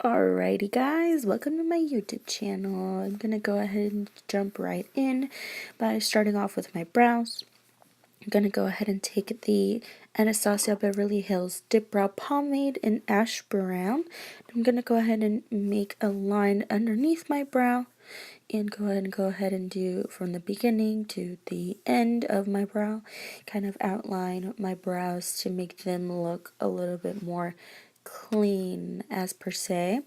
Alrighty guys, welcome to my YouTube channel. I'm gonna go ahead and jump right in by starting off with my brows. I'm gonna go ahead and take the Anastasia Beverly Hills Dip Brow Pomade in Ash Brown. I'm gonna go ahead and make a line underneath my brow and go ahead and do from the beginning to the end of my brow, kind of outline my brows to make them look a little bit more clean as per se.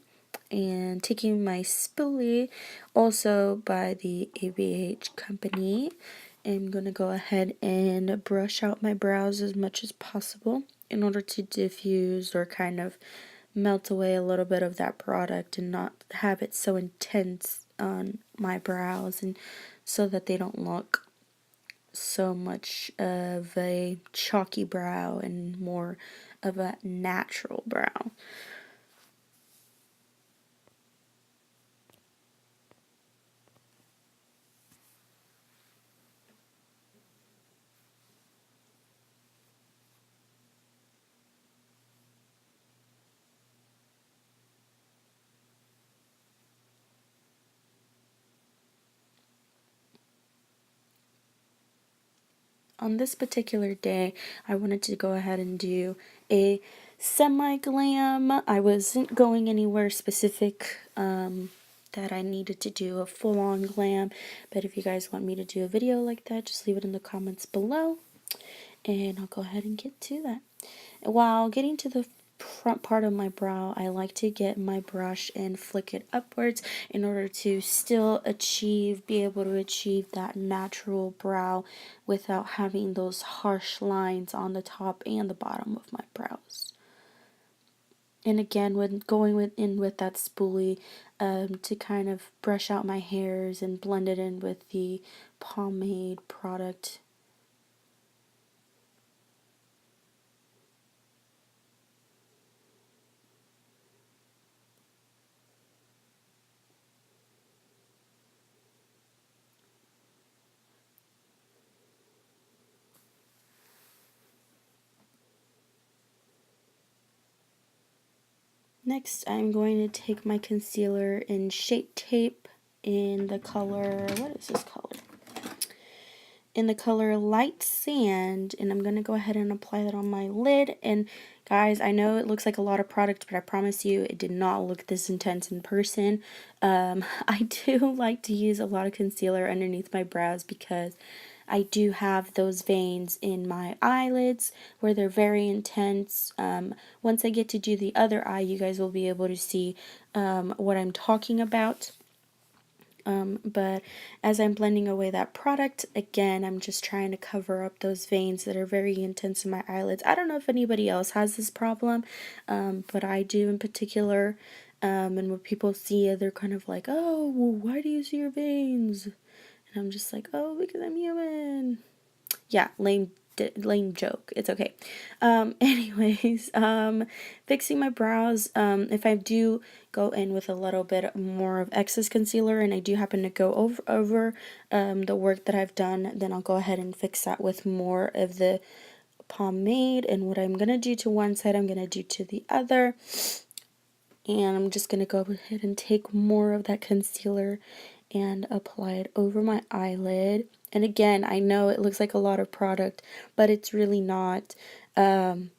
And taking my spoolie, also by the ABH company, I'm going to go ahead and brush out my brows as much as possible in order to diffuse or kind of melt away a little bit of that product and not have it so intense on my brows, and so that they don't look so much of a chalky brow and more of a natural brow. On this particular day, I wanted to go ahead and do a semi-glam. I wasn't going anywhere specific that I needed to do a full-on glam, but if you guys want me to do a video like that, just leave it in the comments below, and I'll go ahead and get to that. While getting to the front part of my brow, I like to get my brush and flick it upwards in order to still be able to achieve that natural brow without having those harsh lines on the top and the bottom of my brows. And again, when going in with that spoolie, to kind of brush out my hairs and blend it in with the pomade product. Next, I'm going to take my concealer in Shape Tape in the color, what is this color? In the color Light Sand, and I'm going to go ahead and apply that on my lid. And guys, I know it looks like a lot of product, but I promise you it did not look this intense in person. I do like to use a lot of concealer underneath my brows because I do have those veins in my eyelids where they're very intense. Once I get to do the other eye, you guys will be able to see what I'm talking about. But as I'm blending away that product, again, I'm just trying to cover up those veins that are very intense in my eyelids. I don't know if anybody else has this problem, but I do in particular. And when people see it, they're kind of like, oh, well, why do you see your veins? And I'm just like, oh, because I'm human. Yeah, lame joke. It's okay. Anyways, fixing my brows. If I do go in with a little bit more of excess concealer and I do happen to go over the work that I've done, then I'll go ahead and fix that with more of the pomade. And what I'm going to do to one side, I'm going to do to the other. And I'm just going to go ahead and take more of that concealer and apply it over my eyelid. And again, I know it looks like a lot of product, but it's really not. The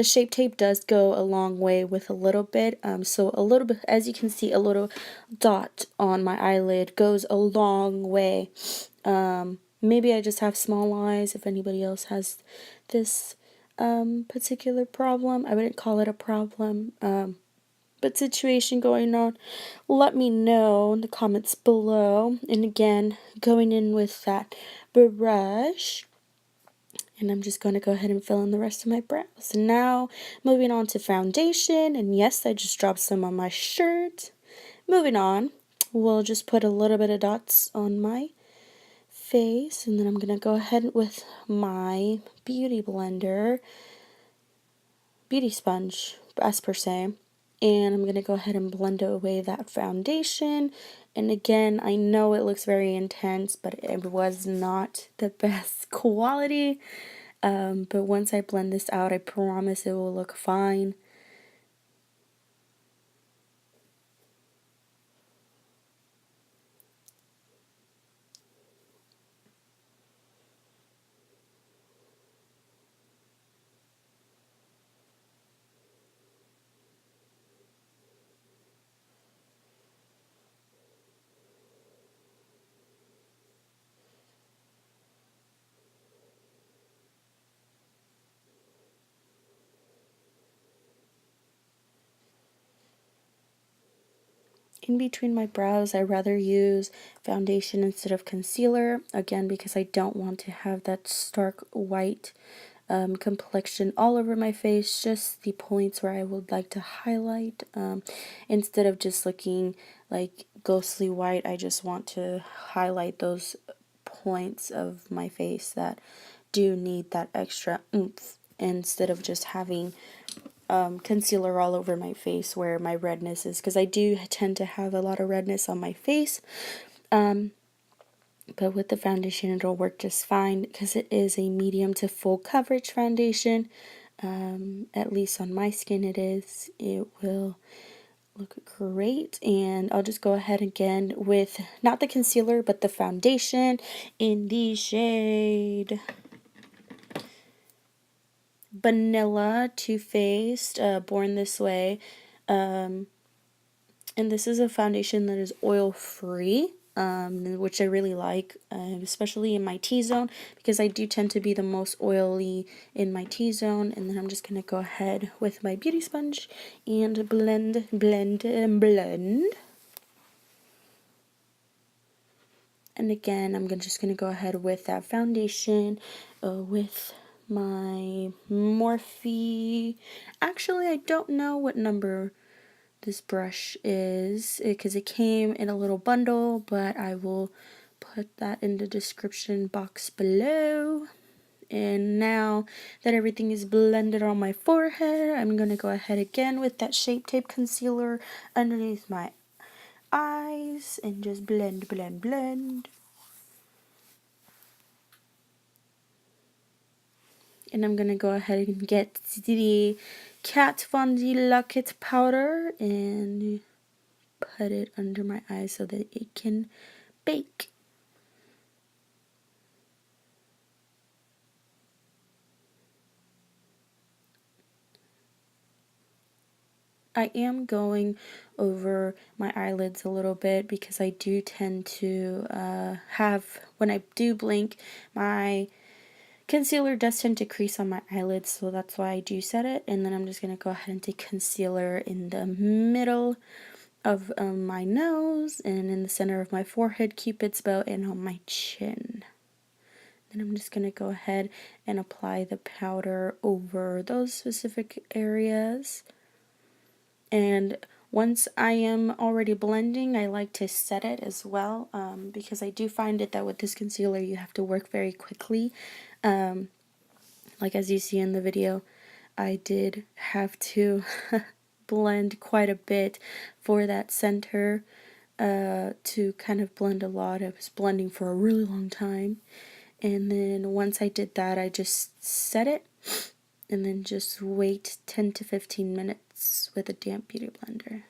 Shape Tape does go a long way with a little bit. So a little bit, as you can see, a little dot on my eyelid goes a long way. Maybe I just have small eyes. If anybody else has this particular problem, I wouldn't call it a problem. But situation going on, let me know in the comments below. And again, going in with that brush, and I'm just going to go ahead and fill in the rest of my brows. And now, moving on to foundation, and yes, I just dropped some on my shirt. Moving on, we'll just put a little bit of dots on my face, and then I'm going to go ahead with my beauty blender, beauty sponge, as per se. And I'm going to go ahead and blend away that foundation. And again, I know it looks very intense, but it was not the best quality. But once I blend this out, I promise it will look fine. in between my brows, I rather use foundation instead of concealer, again because I don't want to have that stark white complexion all over my face, just the points where I would like to highlight. Instead of just looking like ghostly white, I just want to highlight those points of my face that do need that extra oomph, instead of just having concealer all over my face where my redness is, because I do tend to have a lot of redness on my face. But with the foundation it'll work just fine because it is a medium to full coverage foundation. At least on my skin it is. It will look great. And I'll just go ahead again with not the concealer but the foundation in the shade Vanilla Too Faced, Born This Way. And this is a foundation that is oil free, which I really like, especially in my T-zone, because I do tend to be the most oily in my T-zone. And then I'm just going to go ahead with my beauty sponge and blend, blend, and blend. And again, I'm just going to go ahead with that foundation with my Morphe. Actually, I don't know what number this brush is because it came in a little bundle, but I will put that in the description box below. And now that everything is blended on my forehead, I'm going to go ahead again with that Shape Tape concealer underneath my eyes and just blend, blend, blend. And I'm going to go ahead and get the Kat Von D Lock-It powder and put it under my eyes so that it can bake. I am going over my eyelids a little bit because I do tend to have, when I do blink, my concealer does tend to crease on my eyelids, so that's why I do set it. And then I'm just going to go ahead and take concealer in the middle of my nose and in the center of my forehead, Cupid's bow, and on my chin. Then I'm just going to go ahead and apply the powder over those specific areas. And once I am already blending, I like to set it as well, because I do find it that with this concealer you have to work very quickly. Like as you see in the video, I did have to blend quite a bit for that center to kind of blend a lot. I was blending for a really long time. And then once I did that, I just set it and then just wait 10 to 15 minutes with a damp beauty blender.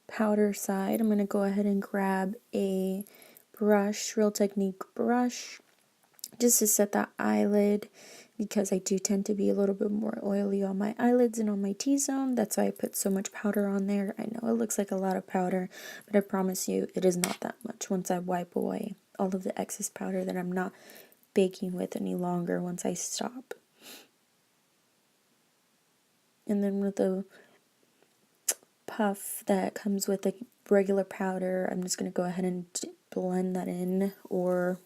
Powder side, I'm going to go ahead and grab a brush, Real Technique brush, just to set that eyelid, because I do tend to be a little bit more oily on my eyelids and on my T-zone. That's why I put so much powder on there. I know it looks like a lot of powder, but I promise you it is not that much once I wipe away all of the excess powder that I'm not baking with any longer once I stop. And then with the puff that comes with the regular powder, I'm just going to go ahead and blend that in or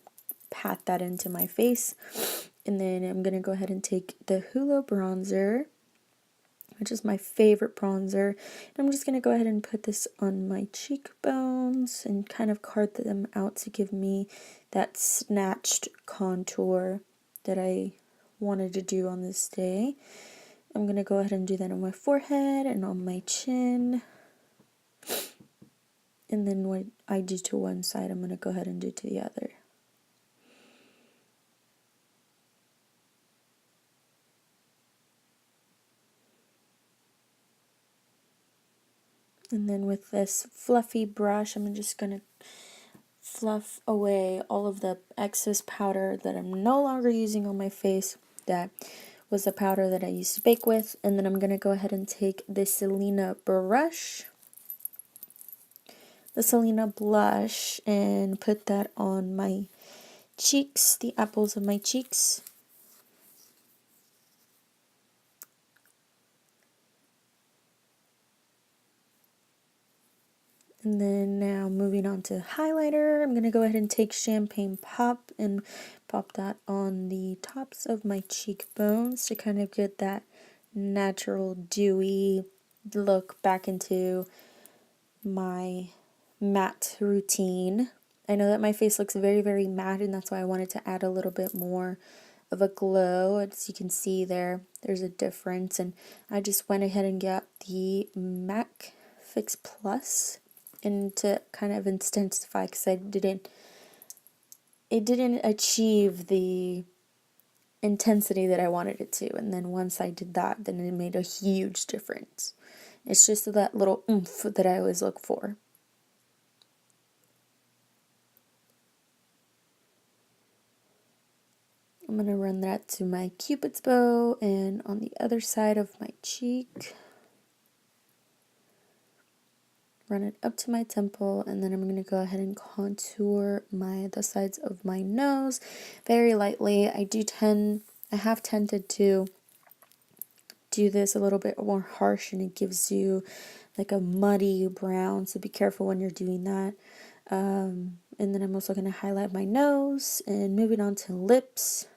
pat that into my face. And then I'm going to go ahead and take the Hoola bronzer, which is my favorite bronzer. And I'm just going to go ahead and put this on my cheekbones and kind of carve them out to give me that snatched contour that I wanted to do on this day. I'm going to go ahead and do that on my forehead and on my chin. And then what I do to one side, I'm going to go ahead and do to the other. And then with this fluffy brush, I'm just going to fluff away all of the excess powder that I'm no longer using on my face. That was the powder that I used to bake with. And then I'm going to go ahead and take this Selena brush, the Selena blush, and put that on my cheeks, the apples of my cheeks. And then now moving on to highlighter, I'm going to go ahead and take Champagne Pop and pop that on the tops of my cheekbones to kind of get that natural dewy look back into my matte routine. I know that my face looks very, very matte, and that's why I wanted to add a little bit more of a glow. As you can see there's a difference, and I just went ahead and got the MAC Fix Plus and to kind of intensify, because it didn't achieve the intensity that I wanted it to. And then once I did that, then it made a huge difference. It's just that little oomph that I always look for. I'm going to run that to my Cupid's bow and on the other side of my cheek. Run it up to my temple, and then I'm going to go ahead and contour the sides of my nose very lightly. I have tended to do this a little bit more harsh, and it gives you like a muddy brown, so be careful when you're doing that. And then I'm also going to highlight my nose, and moving on to lips.